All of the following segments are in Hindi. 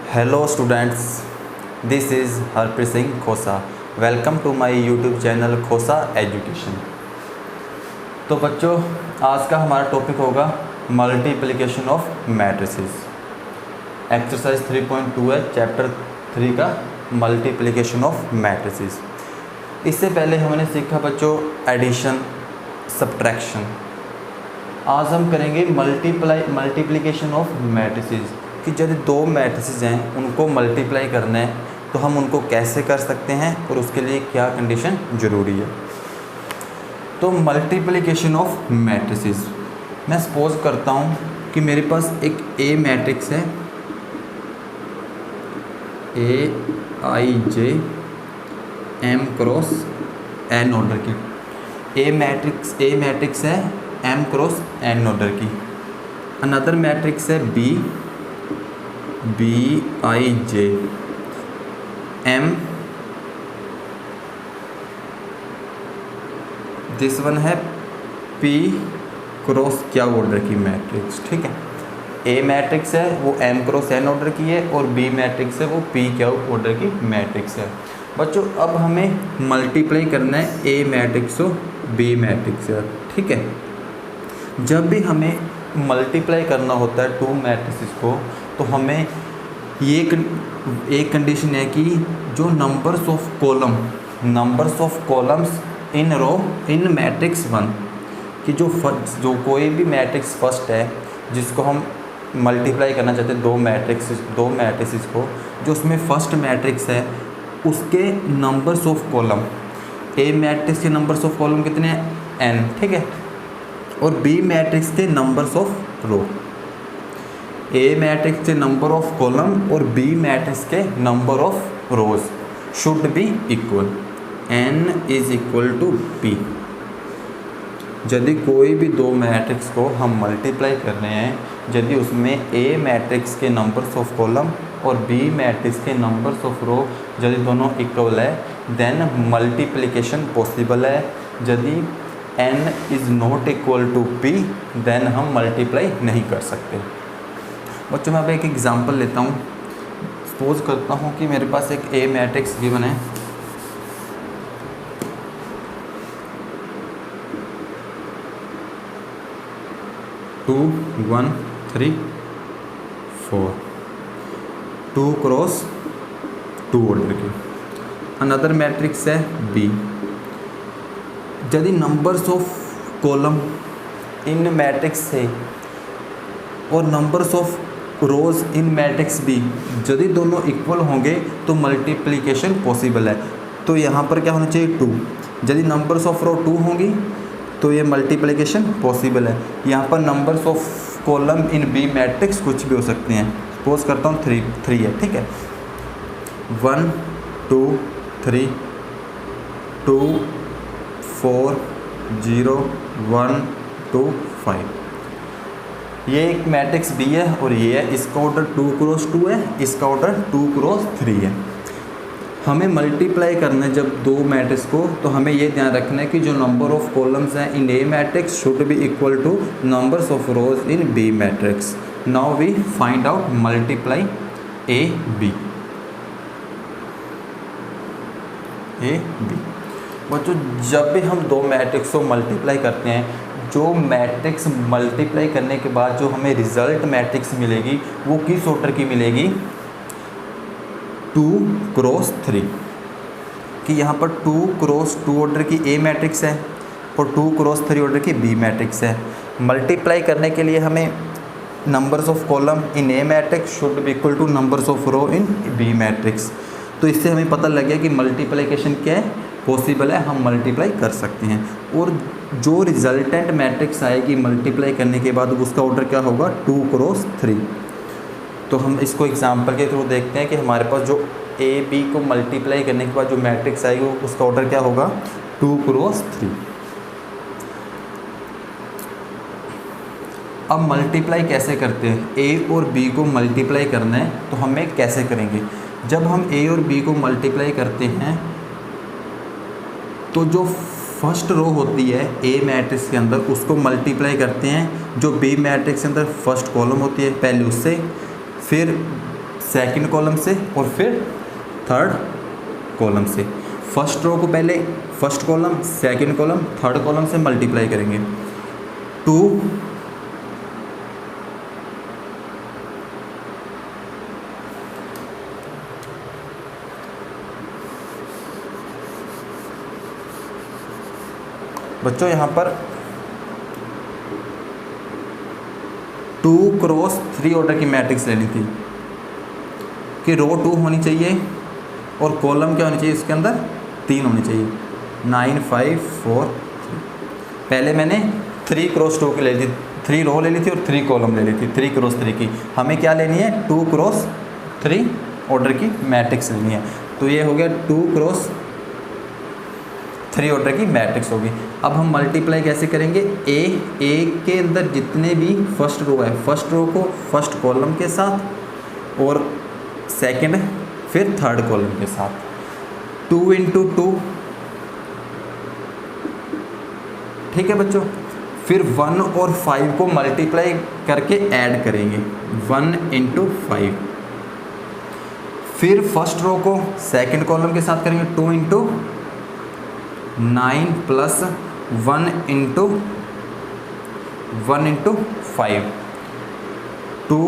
Hello students, this is Harpreet Singh Khosa. Welcome to my YouTube channel Khosa education. तो बच्चों, आज का हमारा टॉपिक होगा मल्टीप्लिकेशन ऑफ मैट्रिसेस। एक्सरसाइज 3.2 है, चैप्टर 3 का मल्टीप्लिकेशन ऑफ मैट्रिसेस। इससे पहले हमने सीखा बच्चों एडिशन, सब्ट्रैक्शन। आज हम करेंगे मल्टीप्लिकेशन ऑफ मैट्रिसेस, कि यदि दो मैट्रिसेस हैं उनको मल्टीप्लाई करना है तो हम उनको कैसे कर सकते हैं और उसके लिए क्या कंडीशन ज़रूरी है। तो मल्टीप्लिकेशन ऑफ मैट्रिसेस, मैं सपोज करता हूँ कि मेरे पास एक ए मैट्रिक्स है, A I J M cross N order की। ए मैट्रिक्स है एम क्रॉस एन ऑर्डर की। अनदर मैट्रिक्स है B I J M, this one है पी क्रॉस क्या ऑर्डर की मैट्रिक्स। ठीक है, ए मैट्रिक्स है वो एम क्रॉस एन ऑर्डर की है और बी मैट्रिक्स है वो पी क्या ऑर्डर की मैट्रिक्स है। बच्चों, अब हमें मल्टीप्लाई करना है ए मैट्रिक्स और बी मैट्रिक्स है। ठीक है, जब भी हमें मल्टीप्लाई करना होता है टू मैट्रिसेस को, तो हमें ये एक कंडीशन है कि जो numbers of columns in row in matrix one, कि जो कोई भी मैट्रिक्स फर्स्ट है जिसको हम मल्टीप्लाई करना चाहते हैं दो मैट्रिसेस को, जो उसमें फर्स्ट मैट्रिक्स है उसके numbers of column, A matrix के नंबर्स ऑफ कॉलम कितने हैं n। ठीक है, और बी मैट्रिक्स के numbers of row, A matrix के नंबर ऑफ कॉलम और बी मैट्रिक्स के number of rows should be equal, n is equal to p। यदि कोई भी दो मैट्रिक्स को हम मल्टीप्लाई कर रहे हैं, यदि उसमें ए मैट्रिक्स के नंबर्स ऑफ कॉलम और बी मैट्रिक्स के नंबर्स ऑफ रो यदि दोनों इक्वल है, देन मल्टीप्लिकेशन पॉसिबल है। यदि n is not equal to p, then हम मल्टीप्लाई नहीं कर सकते। बच्चों, मैं अब एक एग्जांपल लेता हूँ। सपोज करता हूँ कि मेरे पास एक ए मैट्रिक्स गिवन है, two one three four, 2 cross 2 order की। अनदर मैट्रिक्स है बी। यदि numbers of column in matrix से और numbers of rows in matrix B, यदि दोनों इक्वल होंगे तो मल्टीप्लिकेशन पॉसिबल है। तो यहाँ पर क्या होना चाहिए 2। यदि नंबर्स ऑफ रो 2 होंगी तो ये मल्टीप्लिकेशन पॉसिबल है। यहाँ पर numbers of column in B matrix कुछ भी हो सकते हैं। सपोज करता हूँ 3 है। ठीक है, 1 2 3 2 4 0 1 2 5। ये एक मैट्रिक्स बी है और ये है, इसका ऑर्डर 2 क्रॉस 2 है, इसका ऑर्डर 2 क्रॉस 3 है। हमें मल्टीप्लाई करना है जब दो मैट्रिक्स को, तो हमें ये ध्यान रखना है कि जो नंबर ऑफ कॉलम्स हैं in A matrix should be equal to numbers of rows in B matrix. Now we find out multiply A B. बच्चों, जब भी हम दो मैट्रिक्स को मल्टीप्लाई करते हैं, जो मैट्रिक्स मल्टीप्लाई करने के बाद जो हमें रिजल्ट मैट्रिक्स मिलेगी वो किस ऑर्डर की मिलेगी? 2 क्रॉस 3। कि यहाँ पर 2 क्रॉस 2 ऑर्डर की ए मैट्रिक्स है और 2 क्रॉस 3 ऑर्डर की बी मैट्रिक्स है। मल्टीप्लाई करने के लिए हमें numbers of column in A matrix should be equal to numbers of row in B matrix. तो इससे हमें पता लग गया कि मल्टीप्लिकेशन क्या है, पॉसिबल है, हम मल्टीप्लाई कर सकते हैं। और जो रिजल्टेंट मैट्रिक्स आएगी मल्टीप्लाई करने के बाद उसका ऑर्डर क्या होगा? 2 क्रॉस 3। तो हम इसको एग्जांपल के थ्रू देखते हैं कि हमारे पास जो ए बी को मल्टीप्लाई करने के बाद जो मैट्रिक्स आएगी उसका ऑर्डर क्या होगा? 2 क्रॉस 3। अब मल्टीप्लाई कैसे करते हैं? ए और बी को मल्टीप्लाई करना है तो हमें कैसे करेंगे? जब हम ए और बी को मल्टीप्लाई करते हैं तो जो फर्स्ट रो होती है ए मैट्रिक्स के अंदर उसको मल्टीप्लाई करते हैं जो बी मैट्रिक्स के अंदर फर्स्ट कॉलम होती है पहले उससे, फिर सेकंड कॉलम से और फिर थर्ड कॉलम से। फर्स्ट रो को पहले first column, second column, third column से मल्टीप्लाई करेंगे। 2 बच्चों यहाँ पर 2 क्रॉस 3 ऑर्डर की मैट्रिक्स लेनी थी कि रो 2 होनी चाहिए और कॉलम क्या होनी चाहिए, इसके अंदर 3 होनी चाहिए। 9 5 4 3। पहले मैंने 3 क्रॉस 2 की ले ली थी, 3 रो ले ली थी और 3 कॉलम ले ली थी 3 क्रॉस 3 की। हमें क्या लेनी है, 2 क्रॉस 3 ऑर्डर की मैट्रिक्स लेनी है। तो ये हो गया 2 क्रॉस 3 ऑर्डर की मैट्रिक्स होगी। अब हम मल्टीप्लाई कैसे करेंगे, ए के अंदर जितने भी फर्स्ट रो है, फर्स्ट रो को फर्स्ट कॉलम के साथ और सेकंड फिर थर्ड कॉलम के साथ। 2 × 2, ठीक है बच्चों। फिर 1 और 5 को मल्टीप्लाई करके ऐड करेंगे, 1 × 5। फिर फर्स्ट रो को सेकंड कॉलम के साथ करेंगे, 2 × 9 प्लस 1 × 5, 2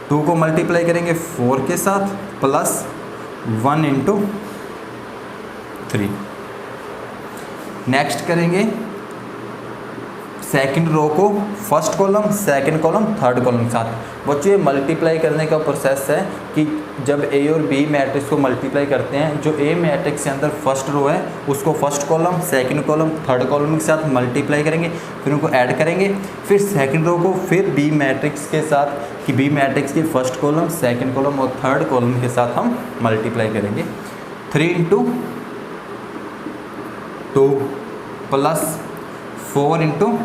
2 को मल्टीप्लाई करेंगे 4 के साथ प्लस 1 × 3। नेक्स्ट करेंगे सेकंड रो को first column, second column, third column के साथ। बच्चों ये मल्टीप्लाई करने का प्रोसेस है कि जब ए और बी मैट्रिक्स को मल्टीप्लाई करते हैं, जो ए मैट्रिक्स के अंदर फर्स्ट रो है उसको first column, second column, third column के साथ मल्टीप्लाई करेंगे, फिर उनको ऐड करेंगे। फिर सेकंड रो को फिर बी मैट्रिक्स के साथ, कि बी मैट्रिक्स के फर्स्ट कॉलम, सेकंड कॉलम और थर्ड कॉलम के साथ हम मल्टीप्लाई करेंगे। 3 × 2 प्लस 4 ×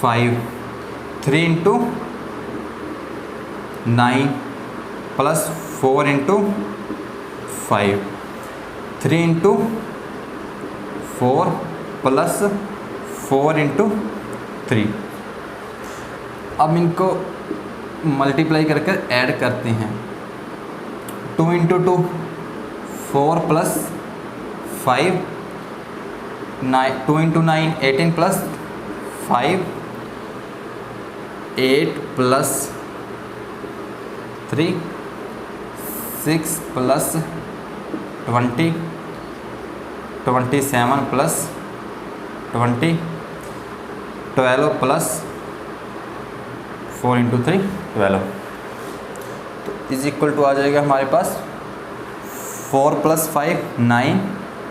5, 3 × 9 प्लस 4 × 5, 3 × 4 प्लस 4 × 3। अब इनको मल्टीप्लाई करके ऐड करते हैं। 2 × 2 4 plus 5, 2 × 9 18 plus 5, 8 plus 3 6 plus 20, 27 plus 20, 12 plus 4 × 3 12। तो इज इक्वल टू आ जाएगा हमारे पास 4 + 5 9,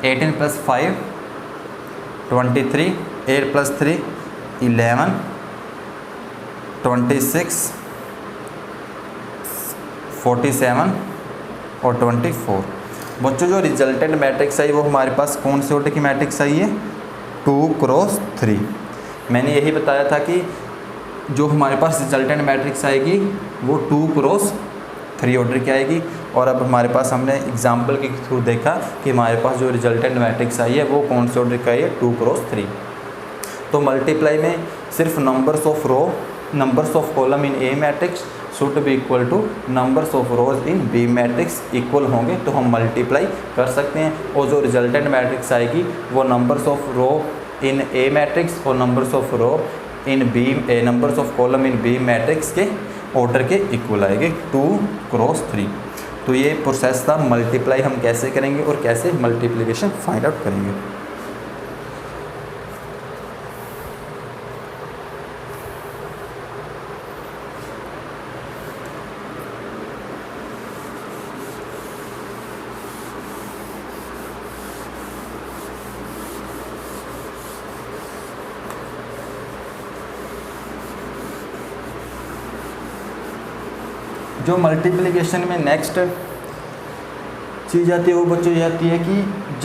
18 + 5 23, 8 + 3 11, 26, 47 और 24। बच्चों जो रिजल्टेंट मैट्रिक्स आई वो हमारे पास कौन से ऑर्डर की मैट्रिक्स आई है, 2 × 3। मैंने यही बताया था कि जो हमारे पास रिजल्टेंट मैट्रिक्स आएगी वो 2 × 3 ऑर्डर की आएगी। और अब हमारे पास हमने एग्जाम्पल के थ्रू देखा कि हमारे पास जो रिजल्टेंट मैट्रिक्स आई है वो कौन से ऑर्डर की आई है, 2 × 3। तो मल्टीप्लाई में सिर्फ numbers of row, numbers of column in A matrix should be equal to numbers of rows in B matrix equal होंगे तो हम मल्टीप्लाई कर सकते हैं। और जो रिजल्टेंट मैट्रिक्स आएगी वो numbers of row in A matrix और numbers of row in B, numbers of column in B matrix के ऑर्डर के इक्वल आएंगे, 2 × 3। तो ये प्रोसेस था मल्टीप्लाई हम कैसे करेंगे और कैसे मल्टीप्लिकेशन फाइंड आउट करेंगे। जो मल्टीप्लिकेशन में नेक्स्ट चीज़ आती है वो बच्चों ये आती है कि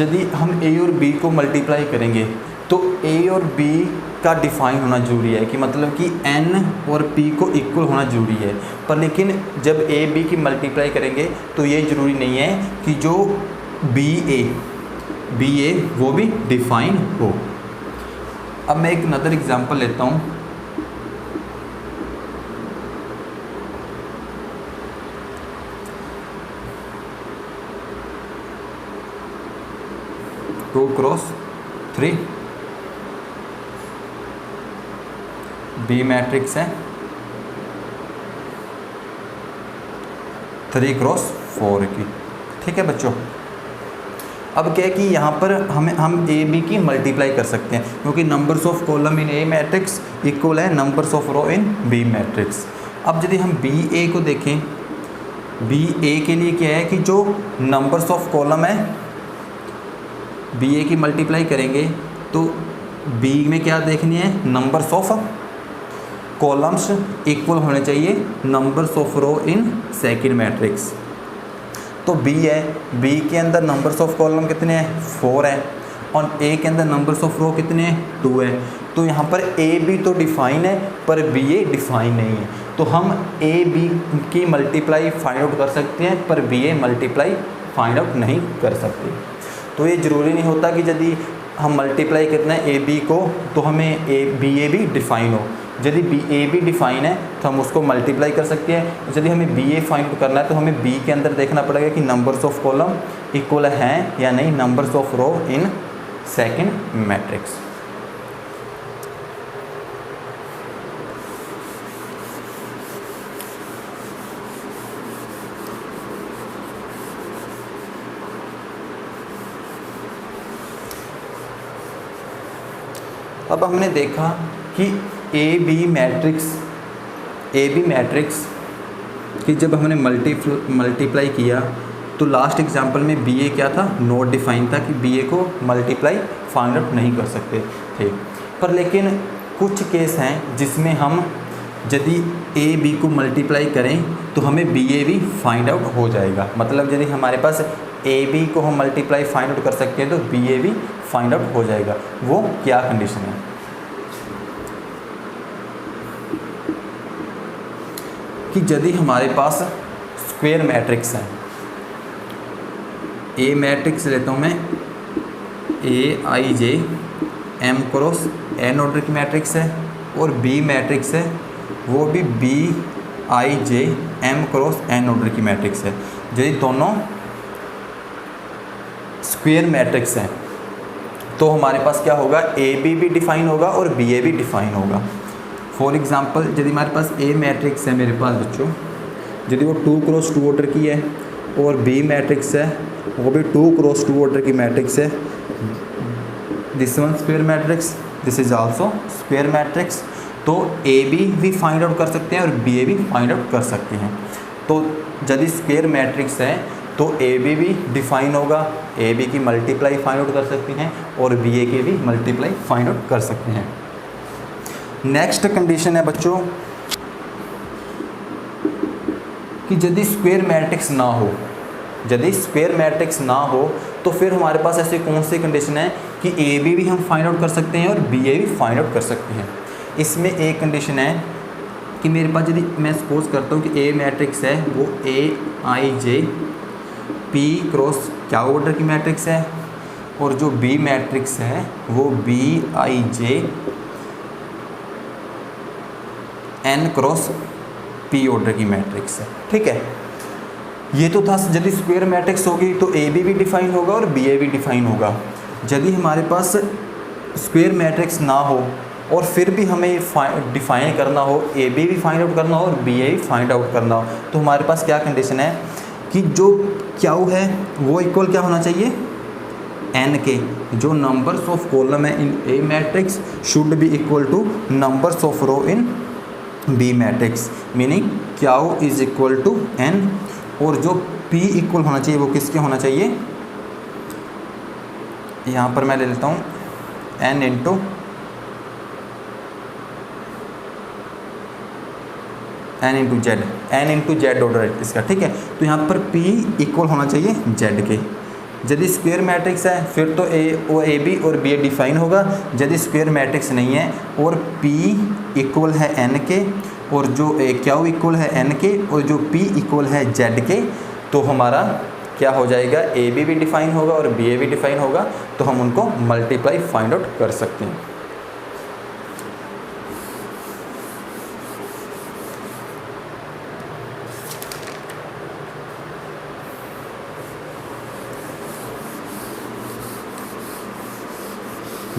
यदि हम ए और बी को मल्टीप्लाई करेंगे तो ए और बी का डिफाइन होना जरूरी है, कि मतलब कि एन और पी को इक्वल होना जरूरी है। पर लेकिन जब ए बी की मल्टीप्लाई करेंगे तो ये ज़रूरी नहीं है कि जो बी ए बी ए वो भी डिफाइन हो। अब मैं एक नदर एग्जांपल लेता हूँ। Two cross three B matrix है, 3 क्रॉस 4 की। ठीक है बच्चों, अब क्या है कि यहाँ पर हम ए बी की मल्टीप्लाई कर सकते हैं, क्योंकि numbers of column in A matrix equal है numbers of row in B matrix. अब यदि हम बी ए को देखें, बी ए के लिए क्या है कि जो नंबर्स ऑफ कॉलम है बी ए की मल्टीप्लाई करेंगे तो बी में क्या देखनी है, नंबर्स ऑफ कॉलम्स इक्वल होने चाहिए numbers of row in second matrix. तो बी है, बी के अंदर नंबर्स ऑफ कॉलम कितने हैं, 4 है, और ए के अंदर नंबर्स ऑफ रो कितने हैं, 2 है। तो यहाँ पर ए बी तो डिफाइन है पर बी ए डिफाइन नहीं है, तो हम ए बी की मल्टीप्लाई फाइंड आउट कर सकते हैं पर B A multiply find out नहीं कर सकते। तो ये ज़रूरी नहीं होता कि यदि हम मल्टीप्लाई करना है ए बी को तो हमें बी ए भी डिफाइन हो। यदि बी ए बी डिफाइन है तो हम उसको मल्टीप्लाई कर सकते हैं। यदि हमें बी ए फाइंड करना है तो हमें बी के अंदर देखना पड़ेगा कि नंबर्स ऑफ कॉलम इक्वल हैं या नहीं numbers of row in second matrix. अब हमने देखा कि ए बी मैट्रिक्स कि जब हमने मल्टीप्लाई किया तो लास्ट एग्जांपल में बी ए क्या था, नॉट डिफाइन था कि बी ए को मल्टीप्लाई फाइंड आउट नहीं कर सकते थे। पर लेकिन कुछ केस हैं जिसमें हम यदि ए बी को मल्टीप्लाई करें तो हमें बी ए भी फाइंड आउट हो जाएगा। मतलब यदि हमारे पास ए बी को हम मल्टीप्लाई फाइंड आउट कर सकते हैं तो बी ए भी फाइंड आउट हो जाएगा। वो क्या कंडीशन है कि यदि हमारे पास स्क्वायर मैट्रिक्स है, ए मैट्रिक्स लेता हूँ मैं, A I J M cross N order की मैट्रिक्स है, और बी मैट्रिक्स है वो भी B I J M cross N order की मैट्रिक्स है। यदि दोनों स्क्वायर मैट्रिक्स हैं तो हमारे पास क्या होगा, ए बी भी डिफाइन होगा और बी ए भी डिफाइन होगा। फॉर एग्जांपल यदि हमारे पास ए मैट्रिक्स है मेरे पास बच्चों, यदि वो 2 क्रॉस 2 ऑर्डर की है, और बी मैट्रिक्स है वो भी 2 क्रॉस 2 ऑर्डर की मैट्रिक्स है, this one square matrix, this is also square matrix, तो ए बी भी फाइंड आउट कर सकते हैं और बी ए भी फाइंड आउट कर सकते हैं। तो यदि स्क्वायर मैट्रिक्स है तो ए बी भी डिफाइन होगा, ए बी की मल्टीप्लाई फाइंड आउट कर सकते हैं और बी ए की भी मल्टीप्लाई फाइंड आउट कर सकते हैं। नेक्स्ट कंडीशन है बच्चों कि यदि स्क्वायर मैट्रिक्स ना हो, यदि स्क्वायर मैट्रिक्स ना हो तो फिर हमारे पास ऐसी कौन सी कंडीशन है कि ए बी भी हम फाइंड आउट कर सकते हैं और बी ए भी फाइंड आउट कर सकते हैं। इसमें एक कंडीशन है कि मेरे पास यदि मैं सपोज करता हूँ कि ए मैट्रिक्स है वो A I J P cross क्या ऑर्डर की मैट्रिक्स है, और जो बी मैट्रिक्स है वो B I J N cross P order की मैट्रिक्स है। ठीक है, ये तो था यदि स्क्वायर मैट्रिक्स होगी तो ए बी भी डिफाइन होगा और बी ए भी डिफाइन होगा। यदि हमारे पास स्क्वायर मैट्रिक्स ना हो और फिर भी हमें डिफाइन करना हो, ए बी भी फाइंड आउट करना हो और बी ए भी फाइंड आउट करना हो, तो हमारे पास क्या कंडीशन है कि जो क्यू है वो इक्वल क्या होना चाहिए, एन के, जो नंबर्स ऑफ कॉलम है in A matrix should be equal to numbers of row in B matrix, meaning Q is equal to N, और जो पी इक्वल होना चाहिए वो किसके होना चाहिए, यहाँ पर मैं ले लेता हूँ N into N into Z, N into Z order है इसका। ठीक है, तो यहाँ पर P इक्वल होना चाहिए जेड के। यदि स्क्वायर मैट्रिक्स है फिर तो ए बी और बी ए डिफाइन होगा। यदि स्क्वायर मैट्रिक्स नहीं है और P इक्वल है एन के और जो क्यू इक्वल है एन के और जो P इक्वल है जेड के, तो हमारा क्या हो जाएगा, ए बी भी डिफाइन होगा और बी ए भी डिफाइन होगा, तो हम उनको मल्टीप्लाई फाइंड आउट कर सकते हैं।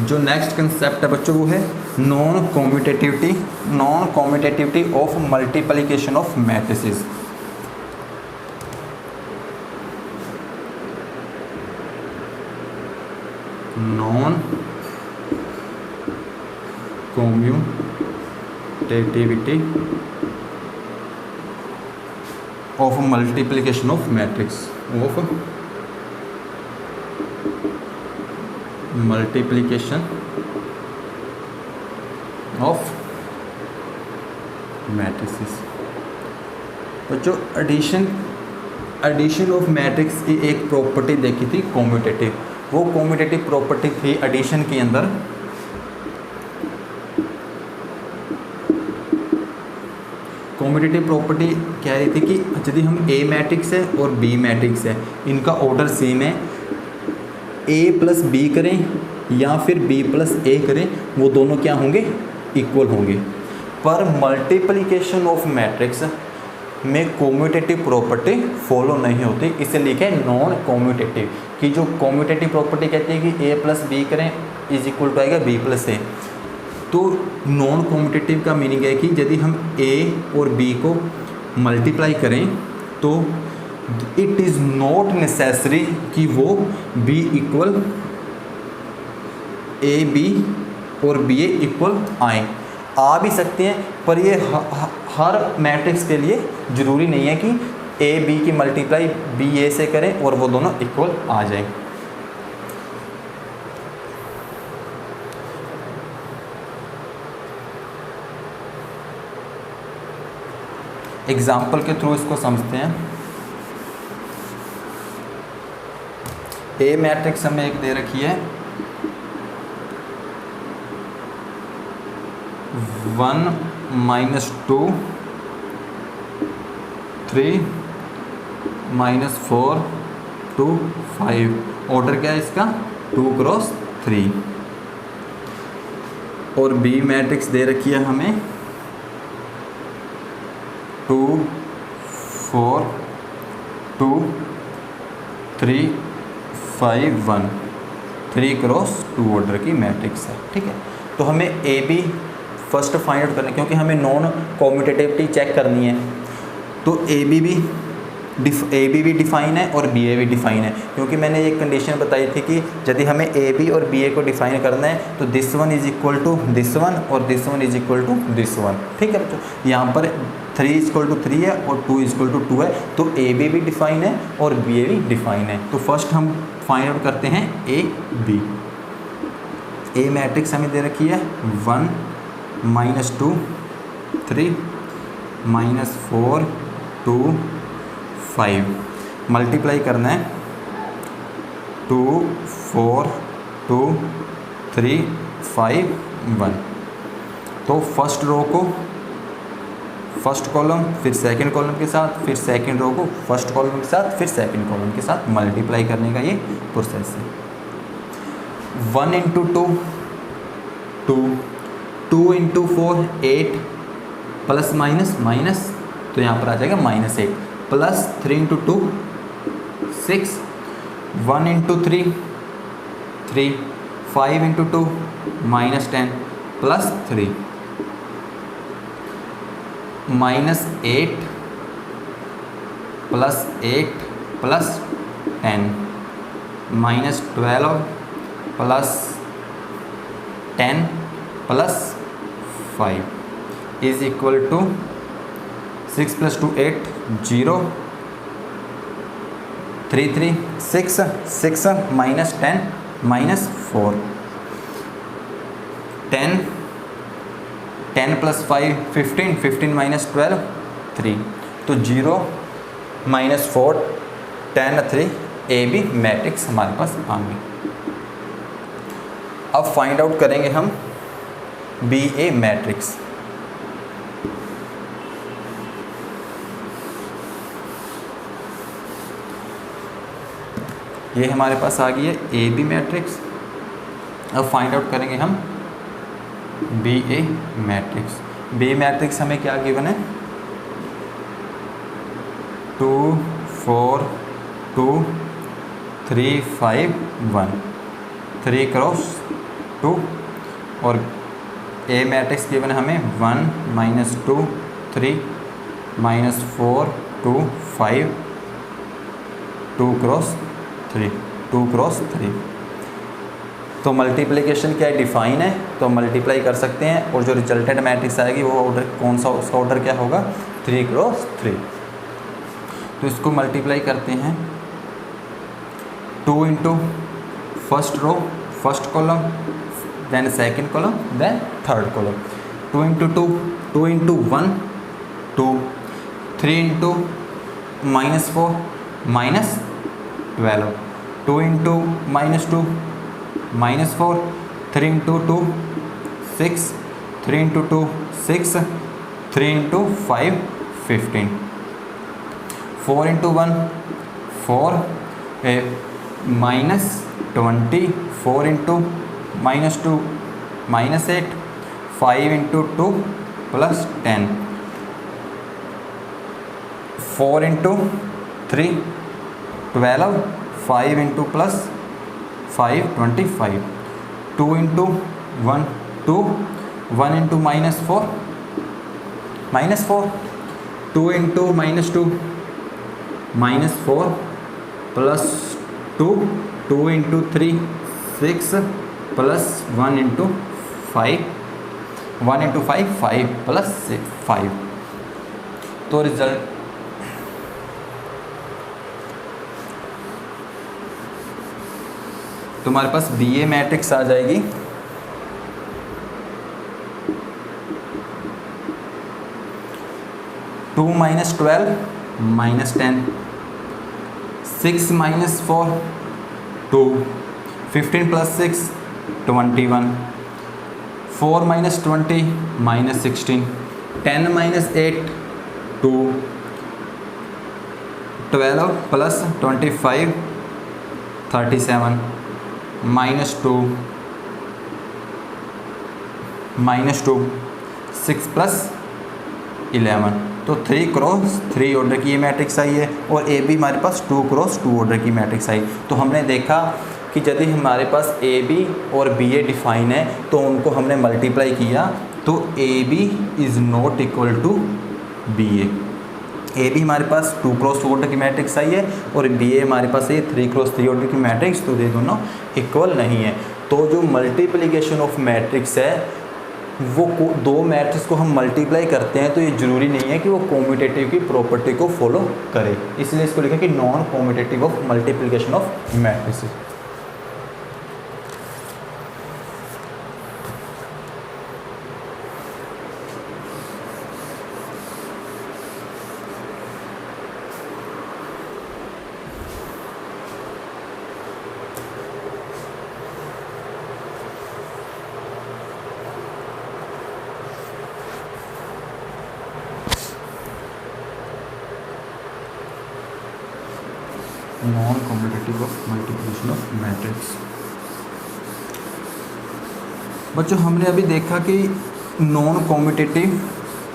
जो नेक्स्ट कंसेप्ट है बच्चों वो है non कॉम्यूटेटिविटी of multiplication of matrices. Non कॉम्यूटेटिविटी of multiplication of matrix multiplication of matrices. बच्चों एडिशन ऑफ मैट्रिक्स की एक प्रॉपर्टी देखी थी कॉम्यूटेटिव, वो कॉम्यूटेटिव प्रॉपर्टी थी एडिशन के अंदर कॉम्यूटेटिव प्रॉपर्टी कह रही थी कि यदि हम ए मैट्रिक्स है और बी मैट्रिक्स है, इनका ऑर्डर सेम है, ए प्लस बी करें या फिर बी प्लस ए करें, वो दोनों क्या होंगे, इक्वल होंगे। पर मल्टीप्लिकेशन ऑफ मैट्रिक्स में कॉम्यूटेटिव प्रॉपर्टी फॉलो नहीं होती, इसे लिखे नॉन कॉम्यूटेटिव। कि जो कॉम्यूटेटिव प्रॉपर्टी कहती है कि ए प्लस बी करें इज इक्वल टू आएगा बी प्लस ए, तो नॉन कॉम्यूटेटिव का मीनिंग है कि यदि हम ए और बी को मल्टीप्लाई करें तो इट इज़ नॉट नेसेसरी कि वो बी इक्वल ए बी और बी ए इक्वल आए, आ भी सकते हैं, पर ये हर मैट्रिक्स के लिए ज़रूरी नहीं है कि ए बी की मल्टीप्लाई बी ए से करें और वो दोनों इक्वल आ जाएं। एग्जाम्पल के थ्रू इसको समझते हैं। ए मैट्रिक्स हमें एक दे रखी है 1 -2 3 -4 2 5, ऑर्डर क्या है इसका 2 क्रॉस 3। और बी मैट्रिक्स दे रखी है हमें 2 4 2 3 5 1, 3 क्रॉस 2 ऑर्डर की मैट्रिक्स है। ठीक है, तो हमें A B first find out करना है, क्योंकि हमें नॉन कॉम्यूटेटिविटी चेक करनी है। तो ए बी भी डिफाइन है और बी ए भी डिफाइन है, क्योंकि मैंने एक कंडीशन बताई थी कि यदि हमें ए बी और बी ए को डिफाइन करना है तो this one is equal to this one और this one is equal to this one. ठीक है बच्चों, यहाँ पर 3 इक्वल टू 3 है और 2 इक्वल टू 2 है, तो ए बी भी डिफाइन है और बी ए भी डिफाइन है। तो फर्स्ट हम फाइंड आउट करते हैं ए बी। ए मैट्रिक्स हमें दे रखी है 1 -2 3 -4 2 5, मल्टीप्लाई करना है 2 4 2 3 5 1। तो फर्स्ट रो को फर्स्ट कॉलम फिर सेकंड कॉलम के साथ, फिर सेकंड रो को फर्स्ट कॉलम के साथ, फिर सेकंड कॉलम के साथ मल्टीप्लाई करने का ये प्रोसेस है। 1 × 2 2, 2 × 4 8, प्लस माइनस माइनस, तो यहाँ पर आ जाएगा -8, plus 3 × 2 6, 1 × 3 3, 5 × 2 -10 plus 3, -8 plus 8 plus 10, -12 plus 10 plus 5 is equal to 6 + 2 8 0 3 3 6 6 -10 -4 10 10 + 5 15 15 -12 3, तो 0 -4 10 3 ए बी मैट्रिक्स हमारे पास आ गई। अब फाइंड आउट करेंगे हम बी ए मैट्रिक्स। ये हमारे पास आ गई है ए बी मैट्रिक्स। अब फाइंड आउट करेंगे हम बी ए मैट्रिक्स। बी मैट्रिक्स हमें क्या गिवन है, 2 4 2 3 5 1, 3 क्रॉस 2। और ए मैट्रिक्स गिवन है हमें 1 -2 3 -4 2 5 2 क्रॉस 3 2 क्रॉस 3। तो मल्टीप्लिकेशन क्या है, डिफाइन है, तो मल्टीप्लाई कर सकते हैं। और जो रिजल्टेंट मैट्रिक्स आएगी वो ऑर्डर कौन सा, उसका ऑर्डर क्या होगा, 3 क्रॉस 3। तो इसको मल्टीप्लाई करते हैं, 2 into first row first column, then second column, then third column. 2 into 2 2 into 1 2, 3 into -4 -12, 2 into -2 -4, 3 into 2 6, 3 into 2 6, 3 into 5 15, 4 into 1 4 -20, 4 into -2 -8, 5 into 2 +10, 4 into 3 12, 5 into +5 25, 2 into 1 2, 1 into -4 -4, 2 into -2 -4 +2, 2 into 3 6 +1 into 5 1 into 5 5 +6 5। तो रिजल्ट तुम्हारे पास बी ए मैट्रिक्स आ जाएगी, -2 -12 -10, 6 -4 2, 15 + 6 21, 4 -20 -16, 10 -8 2, 12 + 25 37, -2 -2 6 + 11। तो 3 क्रॉस 3 ऑर्डर की ये मैट्रिक्स आई है। और ए बी हमारे पास 2 क्रॉस 2 ऑर्डर की मैट्रिक्स आई। तो हमने देखा कि यदि हमारे पास ए बी और बी ए डिफाइन है तो उनको हमने मल्टीप्लाई किया, तो A B is not equal to B A B हमारे पास 2 क्रॉस 2 ऑर्डर की मैट्रिक्स आई है और बी ए हमारे पास है 3 क्रॉस 3 ऑर्डर की मैट्रिक्स। तो ये दोनों इक्वल नहीं है। तो जो मल्टीप्लिकेशन ऑफ मैट्रिक्स है वो दो मैट्रिक्स को हम मल्टीप्लाई करते हैं, तो ये ज़रूरी नहीं है कि वो कॉम्यूटेटिव की प्रॉपर्टी को फॉलो करे। इसलिए इसको लिखा कि non commutative of multiplication of matrix. Non commutative of multiplication of matrix. बच्चों हमने अभी देखा कि नॉन कॉम्यूटेटिव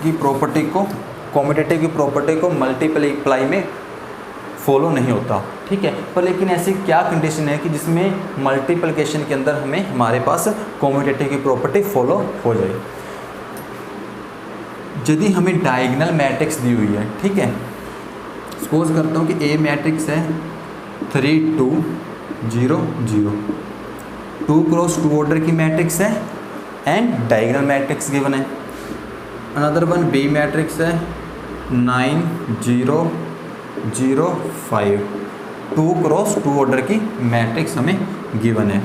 की प्रॉपर्टी को मल्टीप्लाई में फॉलो नहीं होता, ठीक है। पर लेकिन ऐसी क्या कंडीशन है कि जिसमें मल्टीप्लिकेशन के अंदर हमारे पास कॉम्यूटेटिव की प्रॉपर्टी फॉलो हो जाए। यदि हमें डायगोनल मैट्रिक्स दी हुई है, ठीक है, सपोज करता हूँ कि ए मैट्रिक्स है 3 2 0 0, 2 क्रॉस 2 ऑर्डर की मैट्रिक्स है एंड डायगोनल मैट्रिक्स गिवन है। अनदर वन बी मैट्रिक्स है 9 0 0 5, 2 क्रॉस 2 ऑर्डर की मैट्रिक्स हमें गिवन है।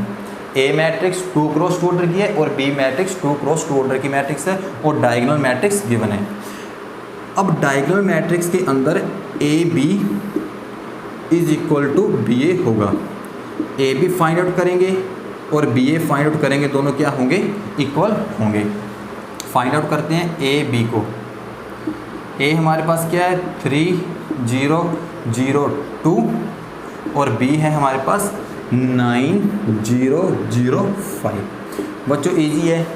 ए मैट्रिक्स 2 क्रॉस 2 ऑर्डर की है और बी मैट्रिक्स 2 क्रॉस 2 ऑर्डर की मैट्रिक्स है और डायगोनल मैट्रिक्स गिवन है। अब डायगोनल मैट्रिक्स के अंदर A B is equal to B A होगा। ए बी फाइंड आउट करेंगे और बी ए फाइंड आउट करेंगे, दोनों क्या होंगे, इक्वल होंगे। फाइंड आउट करते हैं ए बी को। ए हमारे पास क्या है 3 0 0 2, और बी है हमारे पास 9005। बच्चों इजी है,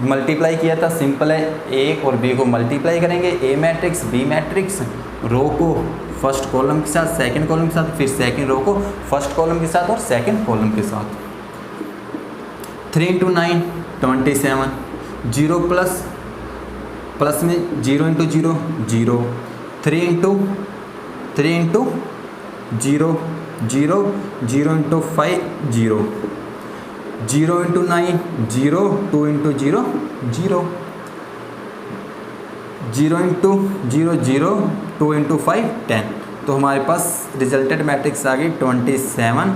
मल्टीप्लाई किया था, सिंपल है। ए और बी को मल्टीप्लाई करेंगे, ए मैट्रिक्स बी मैट्रिक्स, रो को फर्स्ट कॉलम के साथ सेकंड कॉलम के साथ, फिर सेकंड रो को फर्स्ट कॉलम के साथ और सेकंड कॉलम के साथ। 3 × 9 27, 0 प्लस में 0 × 0 0, 3 × 0 0, 0 × 5 0, 0 × 9 0, 2 × 0 0, 0 × 0 0, 2 × 5 10। तो हमारे पास रिजल्टेड मैट्रिक्स आ गई 27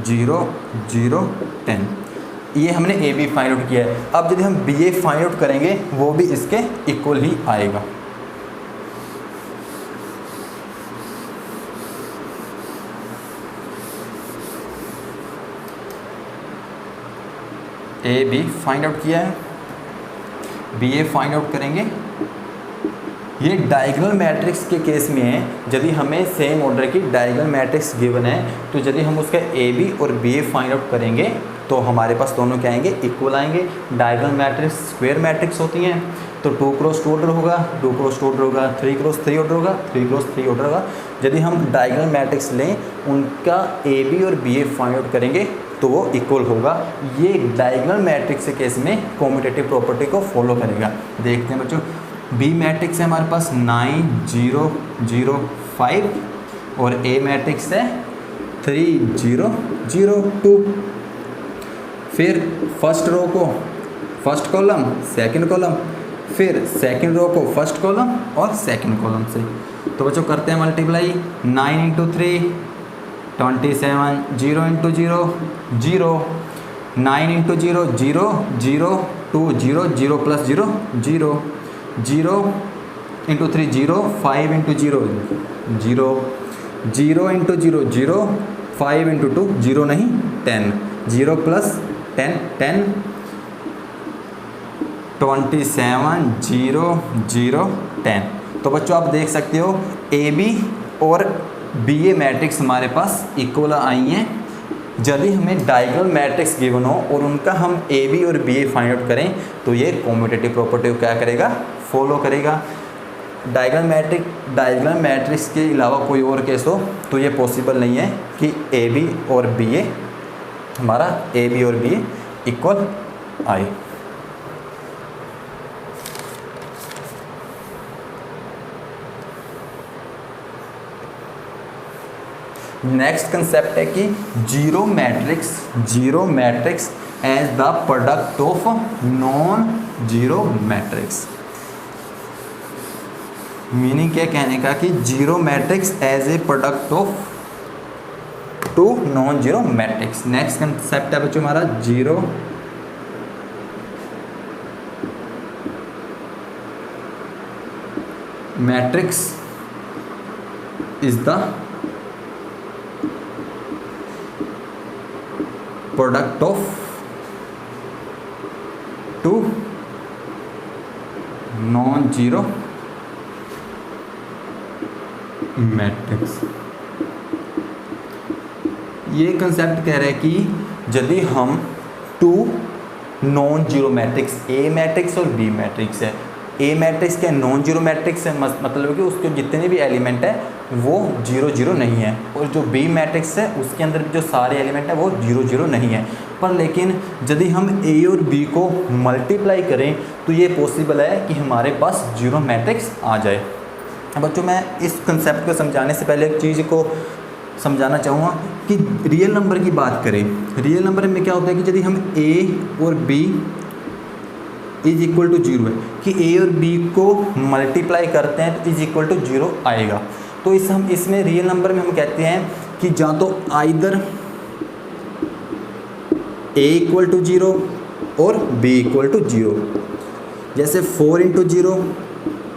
0 0 10। ये हमने ए बी फाइंड आउट किया है। अब यदि हम बी ए फाइंड आउट करेंगे वो भी इसके इक्वल ही आएगा। ए बी फाइंड आउट किया है, बी ए फाइंड आउट करेंगे। ये डायगोनल मैट्रिक्स के केस में है, यदि हमें सेम ऑर्डर की डायगोनल मैट्रिक्स गिवन है तो यदि हम उसका ए बी और बी ए फाइंड आउट करेंगे तो हमारे पास दोनों क्या आएंगे, इक्वल आएंगे। डायगोनल मैट्रिक्स स्क्वायर मैट्रिक्स होती हैं, तो 2 × 2 ऑर्डर होगा, 2 × 2 ऑर्डर होगा, 3 × 3 ऑर्डर होगा, 3 × 3 ऑर्डर होगा। यदि हम डायगोनल मैट्रिक्स लें, उनका ए बी और बी ए फाइंड आउट करेंगे तो वो इक्वल होगा। ये डायगोनल मैट्रिक्स के केस में कॉम्यूटेटिव प्रॉपर्टी को फॉलो करेगा। देखते हैं बच्चों, बी मैट्रिक्स है हमारे पास 9 0 0 5 और ए मैट्रिक्स है 3 0 0 2। फिर फर्स्ट रो को फर्स्ट कॉलम सेकंड कॉलम, फिर सेकंड रो को फर्स्ट कॉलम और सेकंड कॉलम से। तो बच्चों करते हैं मल्टीप्लाई, 9 × 3 27, 0 × 0 0, 9 × 0 0 0, 2 0 0 + 0 0, 0 × 3 0, 5 × 0 0, 0 × 0 0, 5 × 2 0 नहीं 10, 0 + 10 10, 27 0 0 10। तो बच्चों आप देख सकते हो ए बी और बी ए मैट्रिक्स हमारे पास इक्वल आई हैं। यदि हमें डायगोनल मैट्रिक्स गिवन हो और उनका हम ए बी और बी ए फाइंड आउट करें तो ये कॉम्यूटेटिव प्रॉपर्टी को क्या करेगा, फॉलो करेगा। डायगोनल मैट्रिक्स के अलावा कोई और केस हो तो ये पॉसिबल नहीं है कि ए बी और बी ए हमारा ए बी और बी ए इक्वल आए। नेक्स्ट कंसेप्ट है कि zero matrix as the product of non zero matrix. Meaning क्या कहने का कि zero matrix as a product of two non zero matrix. Next concept है बच्चों हमारा zero matrix is the product of two non zero matrix. ये कंसेप्ट कह रहे हैं कि यदि हम two non zero matrix A matrix और बी मैट्रिक्स है, ए मैट्रिक्स क्या नॉन जीरो मैट्रिक्स है, मतलब है कि उसके जितने भी एलिमेंट है वो 0 0 नहीं है, और जो बी मैट्रिक्स है उसके अंदर जो सारे एलिमेंट है वो 0 0 नहीं है। पर लेकिन यदि हम ए और बी को मल्टीप्लाई करें तो ये पॉसिबल है कि हमारे पास जीरो मैट्रिक्स आ जाए। बच्चों मैं इस कंसेप्ट को समझाने से पहले एक चीज़ को समझाना चाहूँगा कि रियल नंबर की बात करें, रियल नंबर में क्या होता है कि यदि हम ए और बी इज इक्वल टू 0 है, कि ए और बी को मल्टीप्लाई करते हैं तो इज इक्वल टू 0 आएगा। तो इसमें रियल नंबर में हम कहते हैं कि या तो आइदर ए इक्वल टू 0 और बी इक्वल टू 0। जैसे 4 × 0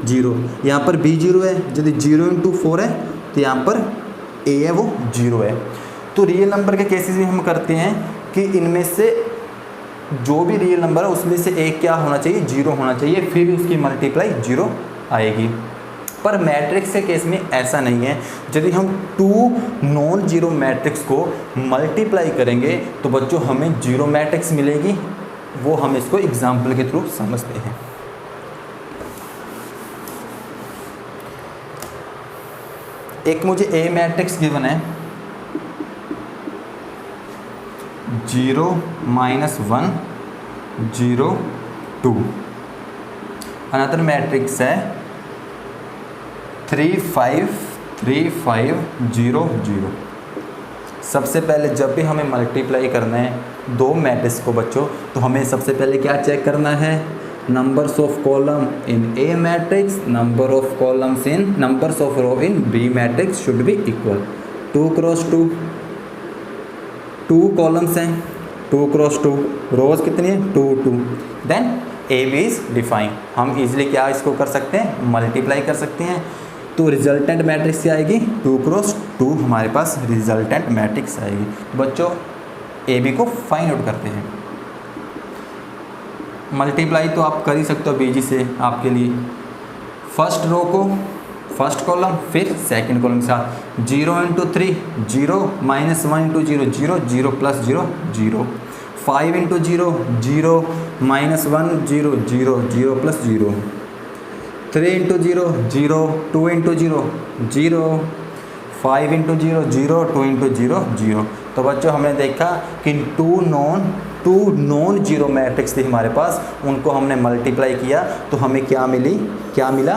0, यहाँ पर बी 0 है, यदि 0 × 4 है तो यहाँ पर ए है वो 0 है। तो रियल नंबर के केसेस में हम करते हैं कि इनमें से जो भी रियल नंबर है उसमें से एक क्या होना चाहिए, 0 होना चाहिए, फिर उसकी मल्टीप्लाई 0 आएगी। पर मैट्रिक्स के केस में ऐसा नहीं है। यदि हम 2 नॉन जीरो मैट्रिक्स को मल्टीप्लाई करेंगे तो बच्चों हमें जीरो मैट्रिक्स मिलेगी। वो हम इसको एग्जाम्पल के थ्रू समझते हैं। एक मुझे ए मैट्रिक्स गिवन है 0 -1 0 2। अनदर मैट्रिक्स है 3 5 3 5 0 0। सबसे पहले जब भी हमें मल्टीप्लाई करना है दो मैट्रिक्स को बच्चों, तो हमें सबसे पहले क्या चेक करना है, numbers of column in A matrix, number of columns in numbers of row in B matrix should be equal. 2 cross 2, 2 columns हैं, 2 क्रॉस 2, रोज कितनी है 2 2। Then A B is define. हम इजीली क्या इसको कर सकते हैं, मल्टीप्लाई कर सकते हैं। तो रिजल्टेंट मैट्रिक्स क्या आएगी 2 क्रॉस 2, हमारे पास रिजल्टेंट मैट्रिक्स आएगी। तो बच्चों ए बी को फाइंड आउट करते हैं। मल्टीप्लाई तो आप कर ही सकते हो बीजी से, आपके लिए फर्स्ट रो को फर्स्ट कॉलम फिर सेकंड कॉलम के साथ 0 × 3 0 -1 × 0 0 0 + 0 0 5 × 0 0 -1 0 0 0 + 0 3 × 0 0 2 × 0 0 5 × 0 0 2 × 0 0। तो बच्चों हमने देखा कि 2 नॉन जीरो मैट्रिक्स थी हमारे पास, उनको हमने मल्टीप्लाई किया तो हमें क्या मिला,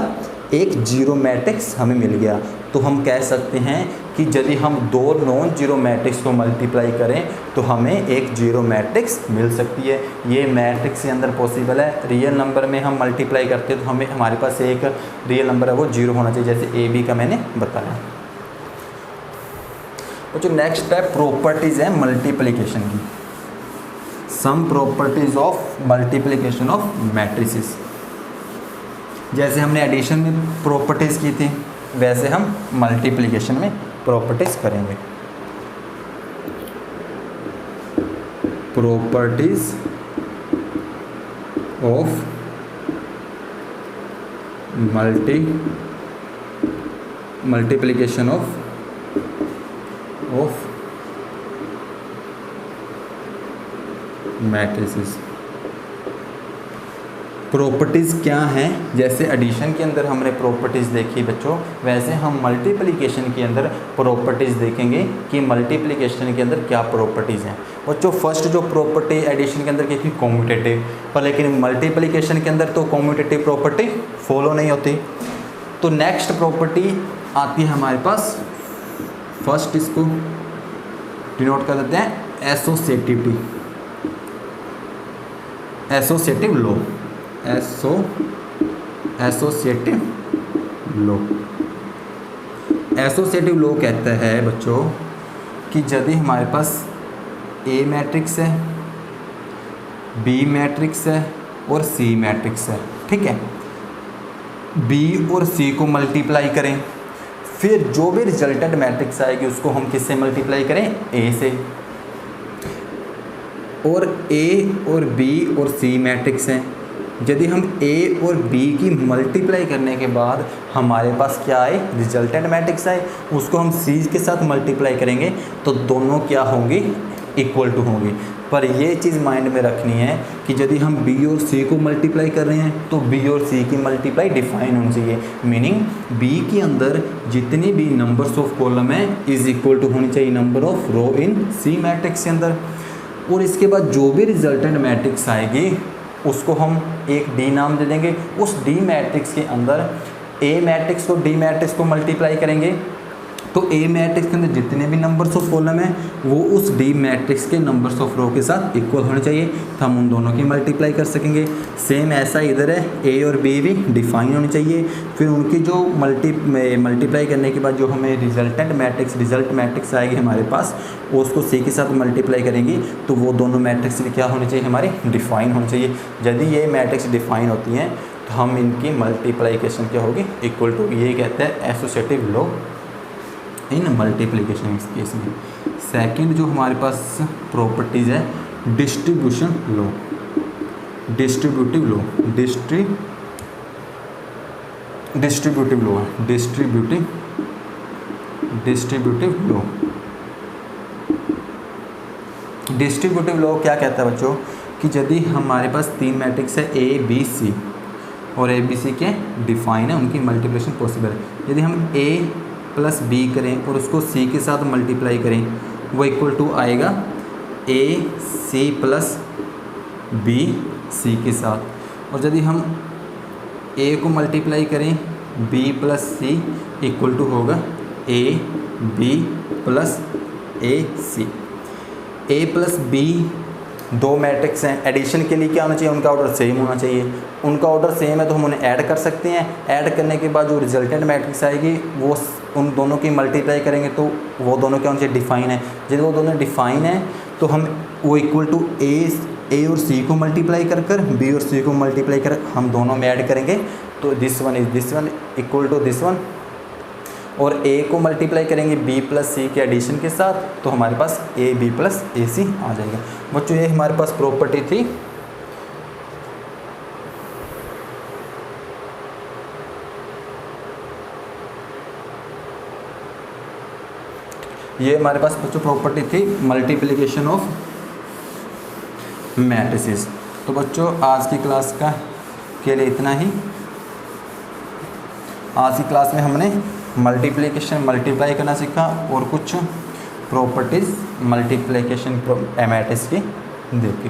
एक जीरो मैट्रिक्स हमें मिल गया। तो हम कह सकते हैं कि यदि हम 2 नॉन जीरो मैट्रिक्स को मल्टीप्लाई करें तो हमें एक जीरो मैट्रिक्स मिल सकती है। ये मैट्रिक्स के अंदर पॉसिबल है। रियल नंबर में हम मल्टीप्लाई करते हैं तो हमारे पास एक रियल नंबर है वो जीरो होना चाहिए, जैसे ए बी का मैंने बताया। तो जो नेक्स्ट है प्रॉपर्टीज़ है मल्टीप्लिकेशन की, some properties of multiplication of matrices. जैसे हमने एडिशन में प्रॉपर्टीज़ की थी वैसे हम मल्टीप्लिकेशन में प्रॉपर्टीज़ करेंगे। Properties of multiplication of matrices. Properties क्या हैं, जैसे एडिशन के अंदर हमने प्रॉपर्टीज़ देखी बच्चों, वैसे हम मल्टीप्लिकेशन के अंदर प्रॉपर्टीज़ देखेंगे कि मल्टीप्लिकेशन के अंदर क्या प्रॉपर्टीज़ हैं। बच्चों फर्स्ट जो प्रॉपर्टी एडिशन के अंदर की थी कॉम्यूटेटिव, पर लेकिन मल्टीप्लिकेशन के अंदर तो कॉम्यूटेटिव प्रॉपर्टी फॉलो नहीं होती। तो नेक्स्ट प्रॉपर्टी आती है हमारे पास, फर्स्ट इसको डिनोट कर देते हैं associativity, associative law, associative law. Associative law कहता है बच्चों कि यदि हमारे पास ए मैट्रिक्स है, बी मैट्रिक्स है और सी मैट्रिक्स है, ठीक है, बी और सी को मल्टीप्लाई करें, फिर जो भी रिजल्टेंट मैट्रिक्स आएगी उसको हम किससे मल्टीप्लाई करें, ए से। और ए और बी और सी मैट्रिक्स हैं, यदि हम ए और बी की मल्टीप्लाई करने के बाद हमारे पास क्या आए, रिजल्टेंट मैट्रिक्स आए, उसको हम सी के साथ मल्टीप्लाई करेंगे तो दोनों क्या होंगी, इक्वल टू होंगी। पर ये चीज़ माइंड में रखनी है कि यदि हम बी और सी को मल्टीप्लाई कर रहे हैं तो बी और सी की मल्टीप्लाई डिफाइन होनी चाहिए, मीनिंग बी के अंदर जितनी भी नंबर्स ऑफ कॉलम है इज इक्वल टू होनी चाहिए number of row in C matrix के अंदर। और इसके बाद जो भी रिजल्टेंट मैट्रिक्स आएगी उसको हम एक डी नाम दे देंगे। उस डी मैट्रिक्स के अंदर ए मैट्रिक्स को डी मैट्रिक्स को मल्टीप्लाई करेंगे तो ए मैट्रिक्स के अंदर जितने भी नंबर्स ऑफ कॉलम हैं वो उस डी मैट्रिक्स के नंबर्स ऑफ रो के साथ इक्वल होने चाहिए, तो हम उन दोनों की मल्टीप्लाई कर सकेंगे। सेम ऐसा इधर है, ए और बी भी डिफाइन होनी चाहिए, फिर उनकी जो मल्टीप्लाई करने के बाद जो हमें रिजल्ट मैट्रिक्स आएगी हमारे पास, उसको सी के साथ मल्टीप्लाई करेंगी तो वो दोनों मैट्रिक्स भी क्या होने चाहिए, हमारे डिफाइन होने चाहिए। यदि ये मैट्रिक्स डिफाइन होती हैं तो हम इनकी मल्टीप्लिकेशन क्या होगी, इक्वल टू। ये कहते हैं associative law in multiplication case में। सेकंड जो हमारे पास प्रॉपर्टीज़ है distribution law, distributive law, distributive law है, डिस्ट्रीब्यूटिव लॉ। डिस्ट्रीब्यूटिव लॉ क्या कहता है बच्चों कि यदि हमारे पास 3 मैट्रिक्स है ए बी सी और ए बी सी के डिफाइन है, उनकी मल्टीप्लिकेशन पॉसिबल है। यदि हम ए प्लस बी करें और उसको सी के साथ मल्टीप्लाई करें, वो इक्वल टू आएगा ए सी प्लस बी सी के साथ। और यदि हम ए को मल्टीप्लाई करें B plus C equal to होगा A B plus A C. A plus B 2 matrix हैं, एडिशन के लिए क्या होना चाहिए, उनका ऑर्डर सेम होना चाहिए। उनका ऑर्डर सेम है तो हम उन्हें ऐड कर सकते हैं। ऐड करने के बाद जो रिजल्टेंट मैट्रिक्स आएगी वो उन दोनों की मल्टीप्लाई करेंगे तो वो दोनों क्या होना चाहिए, डिफाइन है। यदि वो दोनों डिफाइन है तो हम वो इक्वल टू ए और सी को मल्टीप्लाई कर कर बी और सी को मल्टीप्लाई कर हम दोनों में ऐड करेंगे तो this one is this one equal to this one. और ए को मल्टीप्लाई करेंगे बी प्लस सी के एडिशन के साथ तो हमारे पास ए बी प्लस ए सी आ जाएगा। बच्चों ये हमारे पास प्रॉपर्टी थी। ये हमारे पास बच्चों प्रॉपर्टी थी मल्टीप्लिकेशन ऑफ मैट्रिसेस। तो बच्चों आज की क्लास का के लिए इतना ही। आज की क्लास में हमने मल्टीप्लाई करना सीखा और कुछ प्रॉपर्टीज़ मल्टीप्लिकेशन मैट्रिक्स की देखी।